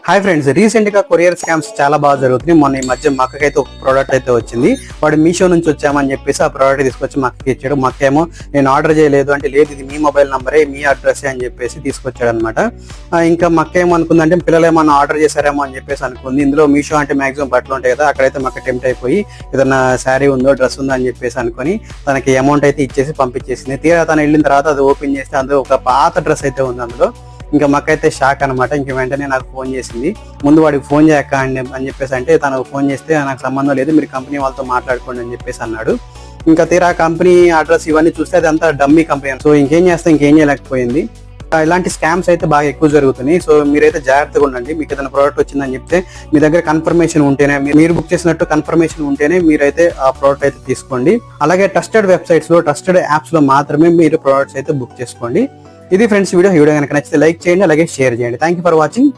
Hi friends, recent గా courier scams చాలా బాగా జరుగుతున్నాయి. మొన్న ఈ మధ్య మా అక్కకైతే ఒక ప్రోడక్ట్ అయితే వచ్చింది. వాడు మీషో నుంచి వచ్చామని చెప్పేసి ఆ ప్రోడక్ట్ తీసుకొచ్చి మా అక్కకి ఇచ్చాడు. మా అక్కేమో నేను ఆర్డర్ చేయలేదు అంటే, లేదు ఇది మీ మొబైల్ నంబరే, మీ అడ్రస్ అని చెప్పేసి తీసుకొచ్చాడు అనమాట. ఇంకా మా అక్క ఏమనుకుందంటే పిల్లలు ఏమన్నా ఆర్డర్ చేశారేమో అని చెప్పేసి అనుకుంది. ఇందులో మీషో అంటే మాక్సిమం బట్టలు ఉంటాయి కదా, అక్కడైతే మాకు టెంప్ట్ అయిపోయి ఏదన్నా శారీ ఉందో డ్రెస్ ఉందో అని చెప్పేసి అనుకుని తనకి అమౌంట్ అయితే ఇచ్చేసి పంపించేసింది. తీరా తను వెళ్ళిన తర్వాత అది ఓపెన్ చేస్తే అందులో ఒక పాత డ్రెస్ అయితే ఉంది అందులో. ఇంకా మాకైతే షాక్ అనమాట. ఇంక వెంటనే నాకు ఫోన్ చేసింది. ముందు వాడికి ఫోన్ చేయక అని చెప్పేసి అంటే, తను ఫోన్ చేస్తే నాకు సంబంధం లేదు, మీరు కంపెనీ వాళ్ళతో మాట్లాడుకోండి అని చెప్పేసి అన్నాడు. ఇంకా తీరా కంపెనీ అడ్రస్ ఇవన్నీ చూస్తే అది అంతా డమ్మీ కంపెనీ. సో ఇంకేం చేయలేకపోయింది. ఇలాంటి స్కామ్స్ అయితే బాగా ఎక్కువ జరుగుతున్నాయి. సో మీరైతే జాగ్రత్తగా ఉండండి. మీకు ఏదైనా ప్రోడక్ట్ వచ్చిందని చెప్తే మీ దగ్గర కన్ఫర్మేషన్ ఉంటేనే, మీరు బుక్ చేసినట్టు కన్ఫర్మేషన్ ఉంటేనే మీరైతే ఆ ప్రోడక్ట్ అయితే తీసుకోండి. అలాగే ట్రస్టెడ్ వెబ్సైట్స్ లో, ట్రస్టెడ్ యాప్స్ లో మాత్రమే మీరు ప్రోడక్ట్స్ అయితే బుక్ చేసుకోండి. ఇది ఫ్రెండ్స్ వీడియో కనుక నచ్చితే లైక్ చేయండి, అలాగే షేర్ చేయండి. Thank you for watching.